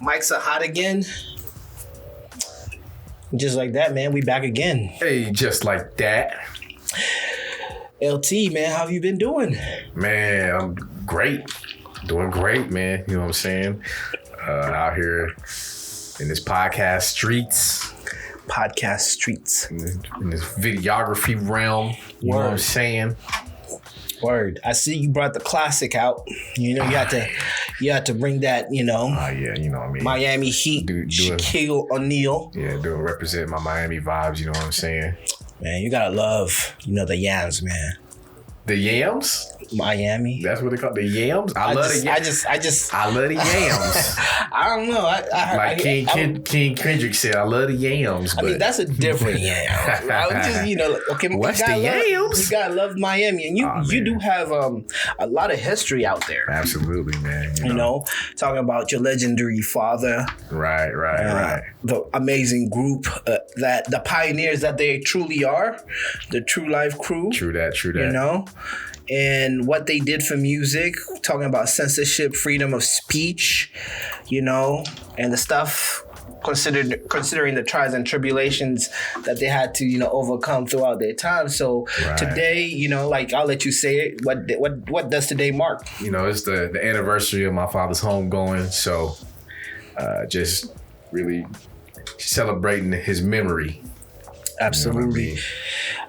Mics are hot again. Just like that, man. We back again. Hey, just like that. LT, man, how have you been doing? Man, I'm great. Doing great, man. You know what I'm saying? Out here in this podcast streets. In this videography realm. You know what I'm saying? Word. I see you brought the classic out. You know, you had to bring that, you know. Yeah, you know what I mean. Miami Heat, Shaquille O'Neal. Yeah, represent my Miami vibes, you know what I'm saying? Man, you gotta love, you know, the yams, man. The yams? Miami. That's what they call the yams? I love the yams. I love the yams. I don't know. Like King Kendrick said, I love the yams. But I mean, that's a different yam. I would just, you know, okay, what's the yams? You gotta love Miami, and you do have a lot of history out there. Absolutely, man. You know, talking about your legendary father. Right. The amazing group that the pioneers that they truly are, the True Life Crew. True that. You know. And what they did for music, talking about censorship, freedom of speech, you know, and the stuff considering the trials and tribulations that they had to, you know, overcome throughout their time. So Today, you know, like I'll let you say it. What does today mark? You know, it's the anniversary of my father's homegoing. So just really celebrating his memory. Absolutely. You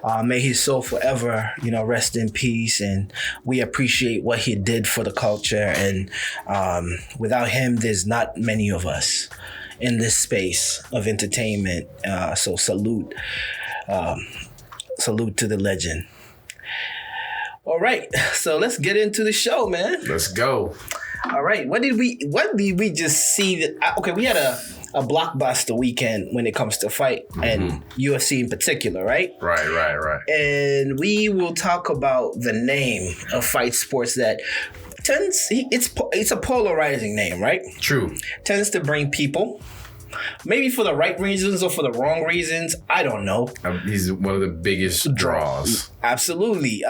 know may his soul forever, you know, rest in peace. And we appreciate what he did for the culture. And without him, there's not many of us in this space of entertainment. So salute to the legend. All right. So let's get into the show, man. Let's go. All right. What did we just see? Okay, we had a blockbuster weekend when it comes to fight and UFC in particular, right? Right. And we will talk about the name of fight sports that it's a polarizing name, right? True. Tends to bring people, maybe for the right reasons or for the wrong reasons. I don't know. He's one of the biggest draws. Absolutely.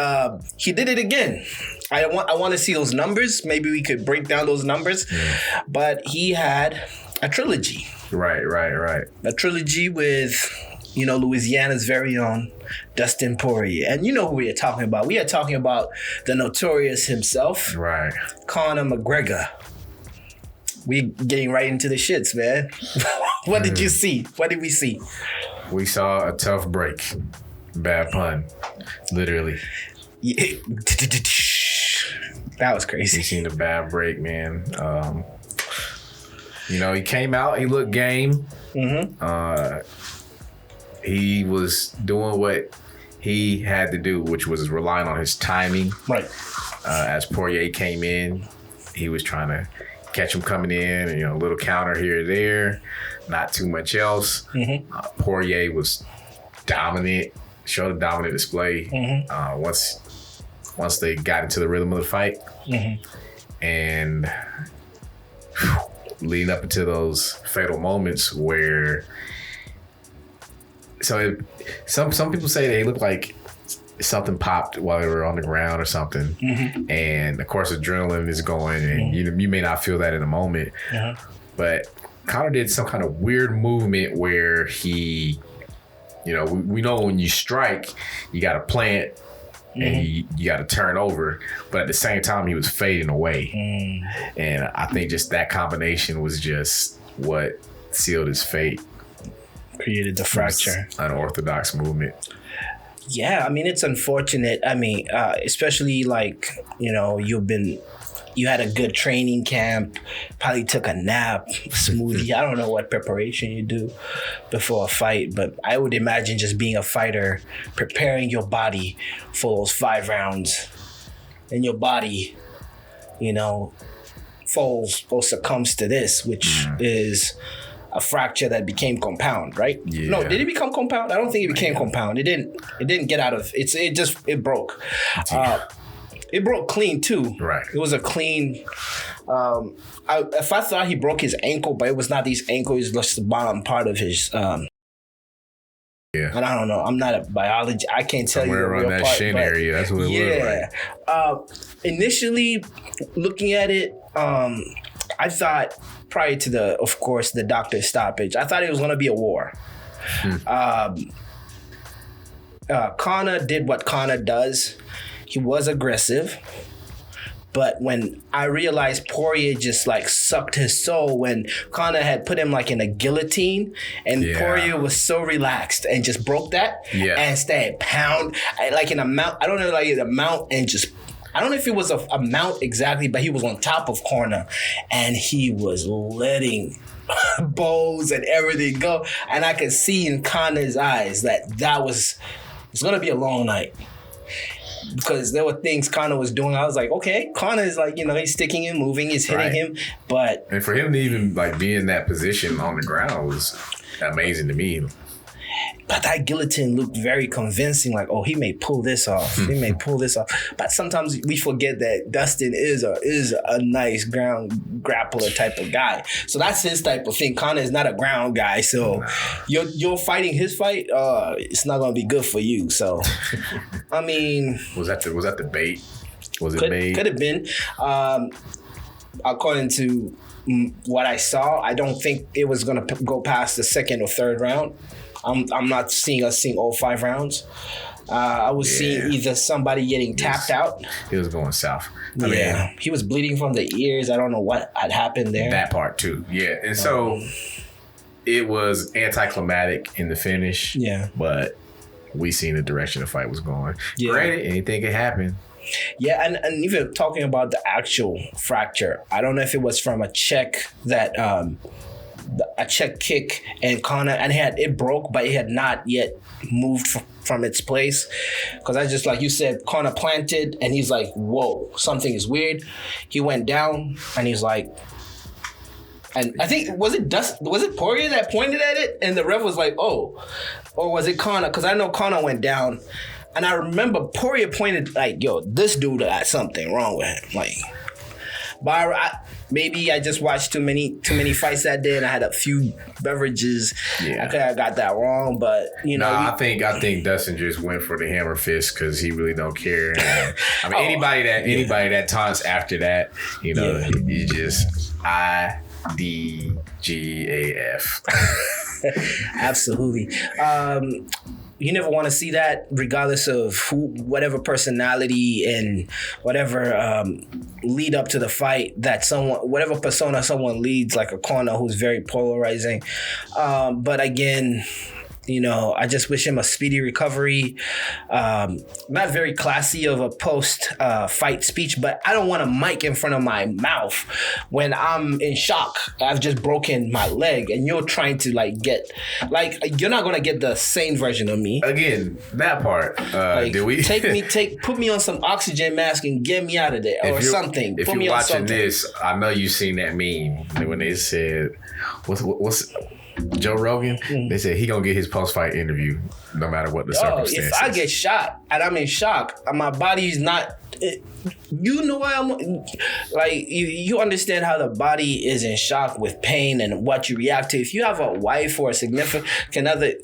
He did it again. I want to see those numbers. Maybe we could break down those numbers. Yeah. But he had a trilogy. Right. A trilogy with, you know, Louisiana's very own Dustin Poirier. And you know who we are talking about. We are talking about the notorious himself. Right. Conor McGregor. We getting right into the shits, man. What did you see? What did we see? We saw a tough break. Bad pun. Literally. Yeah. That was crazy. We seen a bad break, man. You know, he came out, he looked game. He was doing what he had to do, which was relying on his timing. Right. As Poirier came in, he was trying to catch him coming in, you know, a little counter here or there, not too much else. Poirier was dominant, showed a dominant display once they got into the rhythm of the fight. And leading up into those fatal moments where some people say they look like something popped while they were on the ground or something. And of course adrenaline is going and you may not feel that in a moment. But Conor did some kind of weird movement where he, you know, we know when you strike, you got to plant and you got to turn over. But at the same time, he was fading away. And I think just that combination was just what sealed his fate. Created the fracture. Unorthodox movement. Yeah, I mean, it's unfortunate. I mean, especially like, you know, you had a good training camp, probably took a nap, smoothie. I don't know what preparation you do before a fight, but I would imagine just being a fighter, preparing your body for those 5 rounds, and your body, you know, falls or succumbs to this, which is a fracture that became compound, right? Yeah. No, did it become compound? I don't think it became compound. It didn't get out of it broke. It broke clean too. Right. It was a clean. If I thought he broke his ankle, but it was not his ankle. It was just the bottom part of his. And I don't know. I'm not a biologist. I can't tell you the around real that part, shin area. That's what it looked like. Initially, looking at it, I thought prior to the doctor's stoppage, I thought it was going to be a war. Conor did what Conor does. He was aggressive. But when I realized Poirier just like sucked his soul when Conor had put him like in a guillotine and Poirier was so relaxed and just broke that and stayed pound like in a mount. I don't know, like a mount and just, I don't know if it was a mount exactly, but he was on top of Conor and he was letting bows and everything go. And I could see in Conor's eyes it's going to be a long night. Because there were things Conor was doing. I was like, okay, Conor is like, he's sticking and moving, he's hitting him. But and for him to even like be in that position on the ground was amazing to me. But that guillotine looked very convincing. Like, oh, he may pull this off. He may pull this off. But sometimes we forget that Dustin is a nice ground grappler type of guy. So that's his type of thing. Conor is not a ground guy. So you're fighting his fight. It's not gonna be good for you. So, I mean, was that the bait? Was it bait? Could have been. According to what I saw, I don't think it was gonna go past the second or third round. I'm not seeing us seeing all 5 rounds. I was seeing either somebody getting tapped out. He was going south. I mean, he was bleeding from the ears. I don't know what had happened there. That part too. Yeah. And so it was anticlimactic in the finish. Yeah. But we seen the direction the fight was going. Yeah. Granted, anything could happen. Yeah, and even talking about the actual fracture, I don't know if it was from a check that a check kick and Conor, and it broke, but it had not yet moved from its place. Because I just, like you said, Conor planted, and he's like, whoa, something is weird. He went down, and he's like, and I think, was it Poirier that pointed at it? And the ref was like, oh, or was it Conor? Because I know Conor went down, and I remember Poirier pointed like, yo, this dude got something wrong with him. Like, but maybe I just watched too many fights that day, and I had a few beverages. Yeah, I got that wrong, but I think Dustin just went for the hammer fist because he really don't care. And, I mean, anybody that taunts after that, you just IDGAF. Absolutely. You never want to see that, regardless of whatever personality and whatever lead up to the fight that whatever persona someone leads, like a Conor who's very polarizing. But again, I just wish him a speedy recovery. Not very classy of a post-fight speech, but I don't want a mic in front of my mouth when I'm in shock. I've just broken my leg, and you're trying to you're not gonna get the same version of me. Again, that part. Did we put me on some oxygen mask and get me out of there or something? If you're watching this, I know you've seen that meme when they said, "What's Joe Rogan?" They said he gonna get his post-fight interview no matter what the circumstances. If I get shot and I'm in shock, my body's not. Why I'm like you understand how the body is in shock with pain and what you react to. If you have a wife or a significant other,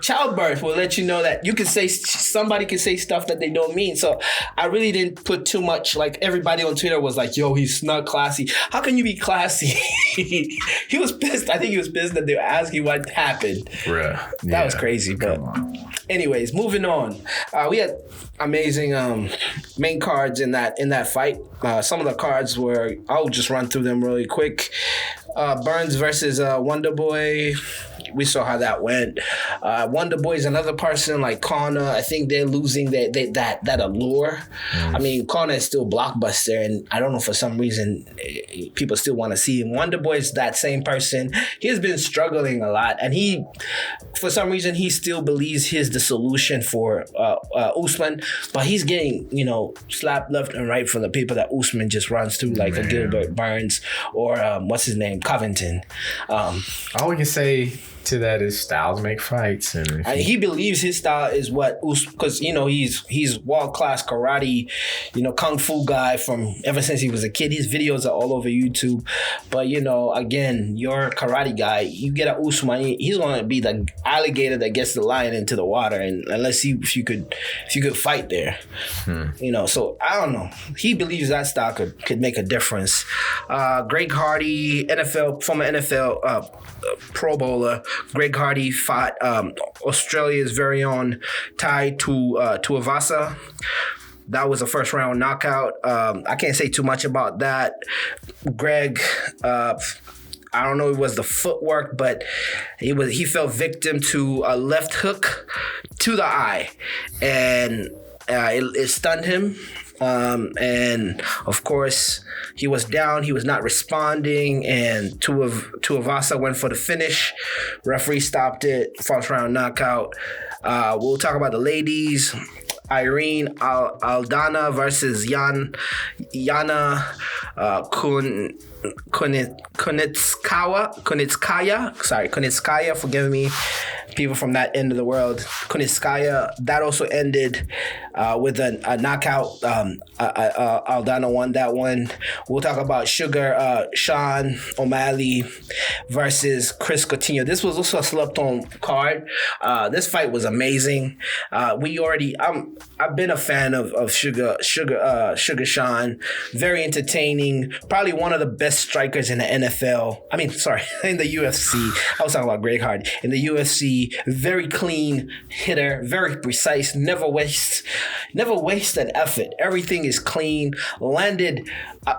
childbirth will let you know that somebody can say stuff that they don't mean. So I really didn't put too much. Like, everybody on Twitter was like, "Yo, he's not classy." How can you be classy? He was pissed. I think he was pissed that they were asking what happened. Bruh. That was crazy. But anyways, moving on. We had amazing main cards in that fight. Some of the cards I'll just run through them really quick. Burns versus Wonder Boy. We saw how that went. Wonder Boy is another person like Conor. I think they're losing that allure. I mean, Conor is still blockbuster, and I don't know, for some reason people still want to see him. Wonder Boy is that same person. He has been struggling a lot, and for some reason he still believes he's the solution for Usman, but he's getting slapped left and right from the people that Usman just runs through, like a Gilbert Burns or what's his name, Covington. All we can say to that is styles make fights, and he believes his style is what, because he's world class karate, kung fu guy from ever since he was a kid. His videos are all over YouTube. But again, you're a karate guy. You get a Usman, he's gonna be the alligator that gets the lion into the water, and let's see if you could fight there. So I don't know. He believes that style could make a difference. Greg Hardy, former NFL Pro Bowler. Greg Hardy fought Australia's very own Tai Tuivasa. That was a first round knockout. I can't say too much about that. Greg, I don't know if it was the footwork, but he fell victim to a left hook to the eye, and it stunned him. And of course, he was down. He was not responding, and Tuivasa went for the finish. Referee stopped it. First round knockout. We'll talk about the ladies. Irene Aldana versus Yana Kunitskaya. Forgive me, people from that end of the world. Kunitskaya. That also ended with a knockout. Aldana won that one. We'll talk about Sean O'Malley versus Chris Coutinho. This was also a slept-on card. This fight was amazing. I've been a fan of Sugar Sean. Very entertaining. Probably one of the best strikers in the NFL. In the UFC. I was talking about Greg Hardy. In the UFC, very clean hitter, very precise, never wastes an effort. Everything is clean. Landed. I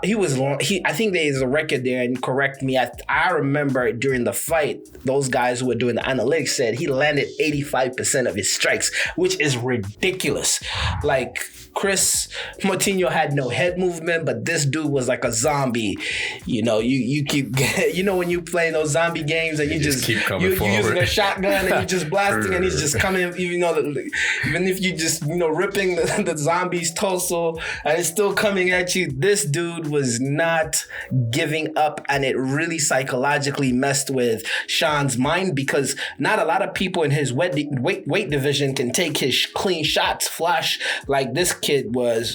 think there is a record there, and correct me. I remember during the fight, those guys who were doing the analytics said he landed 85% of his strikes, which is ridiculous. Like, Chris Coutinho had no head movement, but this dude was like a zombie. You keep, when you play those zombie games and you just keep coming forward. You're using a shotgun and you just blasting and he's just coming, even if you just, ripping the zombie's torso and it's still coming at you. This dude was not giving up, and it really psychologically messed with Sean's mind, because not a lot of people in his weight division can take his clean shots, flash like this kid was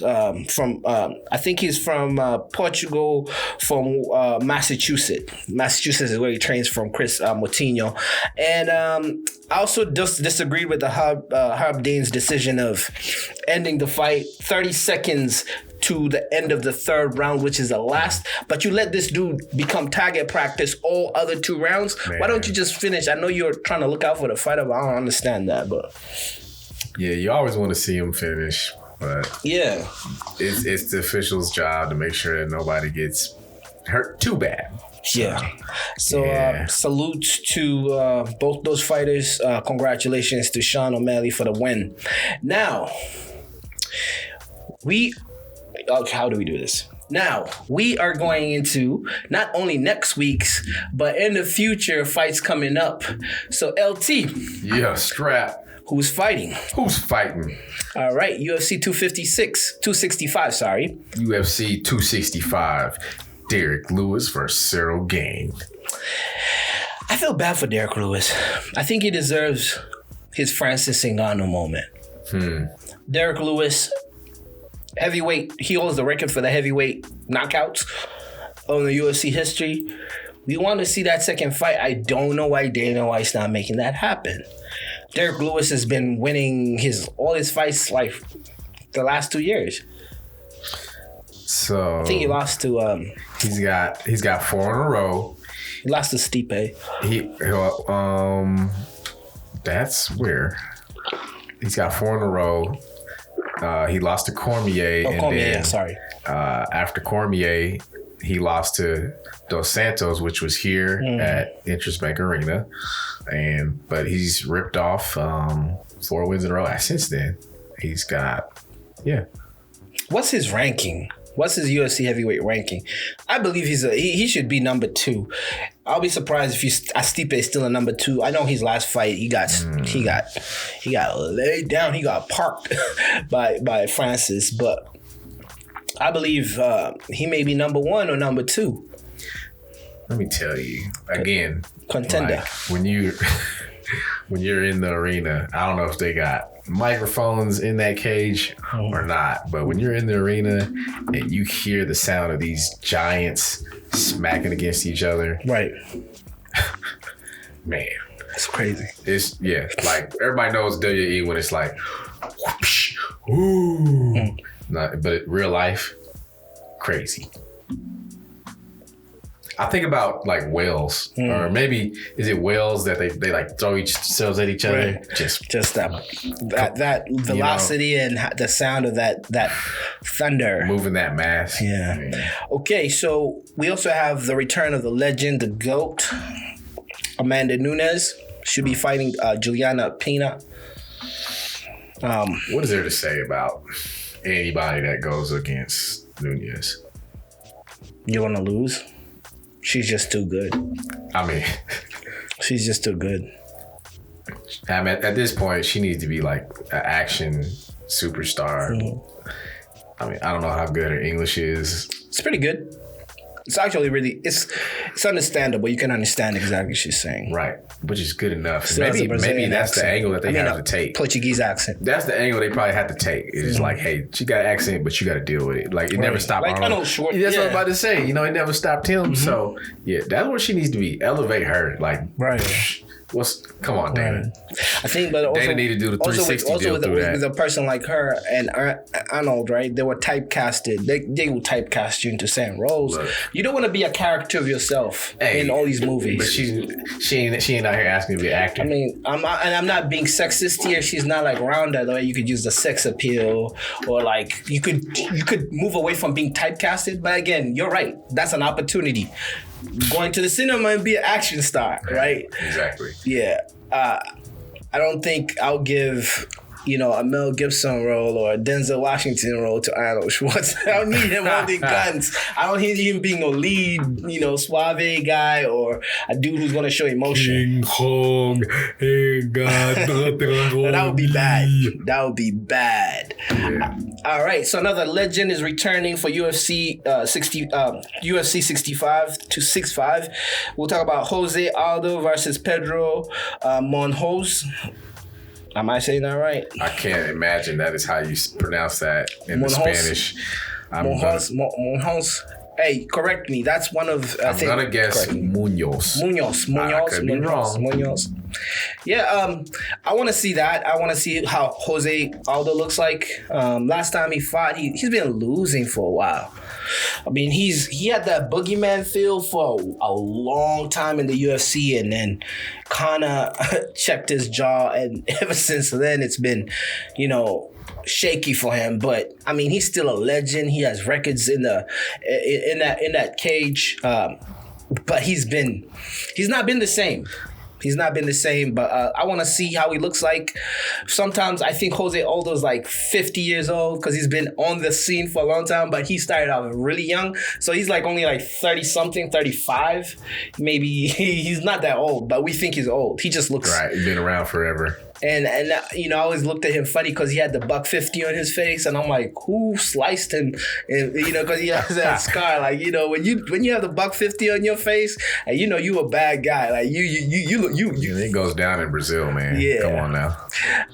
from, I think he's from Portugal, from Massachusetts. Massachusetts is where he trains from, Chris Coutinho. And I also just disagreed with the Herb Dean's decision of ending the fight 30 seconds to the end of the third round, which is the last. But you let this dude become target practice all other 2 rounds. Man. Why don't you just finish? I know you're trying to look out for the fighter, but I don't understand that. But yeah, you always want to see him finish. But yeah, it's the official's job to make sure that nobody gets hurt too bad. Yeah. So salutes to both those fighters. Congratulations to Sean O'Malley for the win. Now, how do we do this? Now, we are going into not only next week's, but in the future fights coming up. So, LT. Yeah, strap. Who's fighting? All right, UFC 265, sorry. UFC 265, Derek Lewis versus Cyril Gane. I feel bad for Derek Lewis. I think he deserves his Francis Ngannou moment. Derek Lewis, heavyweight, he holds the record for the heavyweight knockouts on the UFC history. We want to see that second fight. I don't know why Dana White's not making that happen. Derek Lewis has been winning all his fights like the last 2 years. So I think he lost to he's got 4 in a row. He lost to Stipe. That's weird. He's got 4 in a row. He lost to Cormier. After Cormier, he lost to Dos Santos, which was here at Interest Bank Arena. But he's ripped off 4 wins in a row. Since then, he's got, What's his ranking? What's his UFC heavyweight ranking? I believe he should be number 2. I'll be surprised if Stipe is still a number 2. I know his last fight he got laid down. He got parked by Francis, but I believe he may be number 1 or number 2. Let me tell you again. Contender. Like, when you're in the arena, I don't know if they got microphones in that cage or not, but when you're in the arena and you hear the sound of these giants smacking against each other, right? Man, it's crazy. It's like everybody knows WWE when it's like, whoosh, ooh, but real life, crazy. I think about like whales, or maybe is it whales that they like throw themselves at each other? Right. Just that velocity and the sound of that thunder moving that mass. Yeah. Okay, so we also have the return of the legend, the GOAT, Amanda Nunes. Should be fighting Juliana Pena. What is there to say about anybody that goes against Nunes? You're gonna lose. She's just too good. I mean, she's just too good. I mean, at this point, she needs to be like an action superstar. I mean, I don't know how good her English is. It's pretty good. It's actually really, it's understandable. You can understand exactly what she's saying. Right. Which is good enough. Still maybe that's accent. the angle that they have to take. Portuguese accent. That's the angle they probably had to take. It's like, hey, she got an accent, but you got to deal with it. Like, it never stopped like Arnold. That's what I'm about to say. You know, it never stopped him. So, yeah, that's where she needs to be. Elevate her. Like, right. Come on, Dana. I think, but also Dana need to do the 360 deal through that. With a person like her and Arnold, right? They were typecasted. They will typecast you into certain roles. Look, you don't want to be a character of yourself in all these movies. But she ain't out here asking to be an actor. I mean, I'm not being sexist here. She's not like Ronda, the way you could use the sex appeal, or like you could move away from being typecasted. But again, you're right. That's an opportunity. Going to the cinema and be an action star, right? Exactly. Yeah. I don't think I'll give, a Mel Gibson role or a Denzel Washington role to Arnold Schwarzenegger. I don't need him holding guns. I don't need him being a lead, suave guy or a dude who's going to show emotion. King Kong ain't got nothing on That would be bad. That would be bad. Yeah. All right. So another legend is returning for UFC 65 to 65. We'll talk about Jose Aldo versus Pedro Monjos. Am I saying that right? I can't imagine that is how you pronounce that in the Spanish. Monjos. Hey, correct me. That's one of. I'm gonna guess Munoz. I could be wrong. Munoz. Yeah. I want to see that. I want to see how Jose Aldo looks like. Last time he fought, he's been losing for a while. I mean, he had that boogeyman feel for a long time in the UFC, and then kind of checked his jaw, and ever since then it's been, shaky for him. But I mean, he's still a legend. He has records in that cage, but he's not been the same. He's not been the same, but I want to see how he looks like. Sometimes I think Jose Aldo's like 50 years old because he's been on the scene for a long time, but he started out really young. So he's like only like 30-something, 35. Maybe he's not that old, but we think he's old. He just looks... Right, he's been around forever. And I always looked at him funny because he had the $150 on his face, and I'm like, who sliced him? And because he has that scar, like when you have the $150 on your face, and you a bad guy, like you. It goes down in Brazil, man. Yeah, come on now.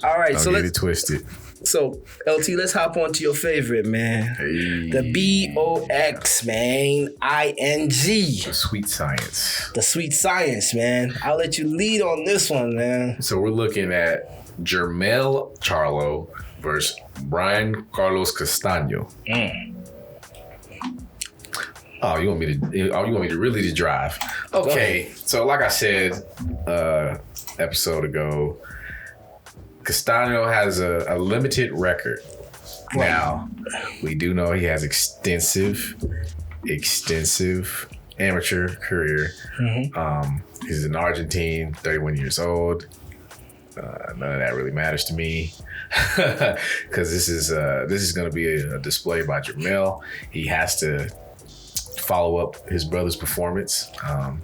All right, so let's get it twisted. So, LT, let's hop on to your favorite, man. Hey. The BOX, man. ING. The sweet science. The sweet science, man. I'll let you lead on this one, man. So we're looking at Jermell Charlo versus Brian Carlos Castano. Oh, you want me to really drive? Okay. So like I said, episode ago, Castano has a limited record. Right. Now, we do know he has extensive amateur career. Mm-hmm. He's in Argentine, 31 years old. None of that really matters to me because this is going to be a display by Jermell. He has to follow up his brother's performance.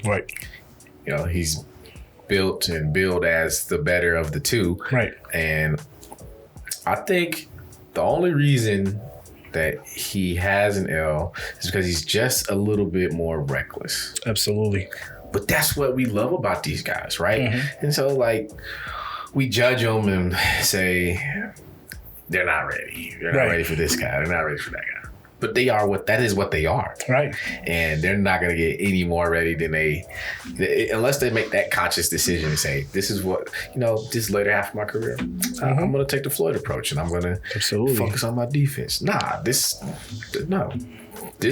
Right. He's built and billed as the better of the two. Right. And I think the only reason that he has an L is because he's just a little bit more reckless. Absolutely. But that's what we love about these guys, right? And so, like, we judge them and say, they're not ready. They're not ready for this guy. They're not ready for that guy. But that is what they are. Right. And they're not going to get any more ready than unless they make that conscious decision and say, this is what, this later half of my career, I'm going to take the Floyd approach and I'm going to focus on my defense. No. This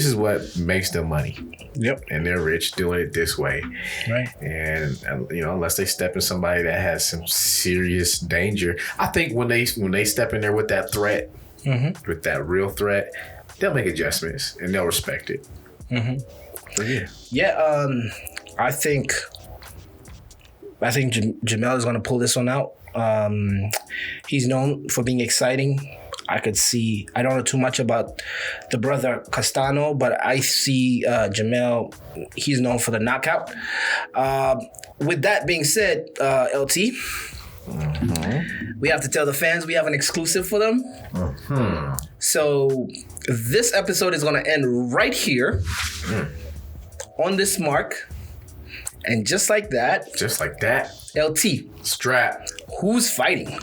is what makes them money. Yep. And they're rich doing it this way. Right. And unless they step in somebody that has some serious danger, I think when they step in there with that threat, with that real threat, they'll make adjustments and they'll respect it. So, yeah. I think Jermell is going to pull this one out. He's known for being exciting. I don't know too much about the brother Castano, but I see Jermell, he's known for the knockout. With that being said, LT, we have to tell the fans we have an exclusive for them. So this episode is going to end right here on this mark. And just like that, LT, strap. Who's fighting?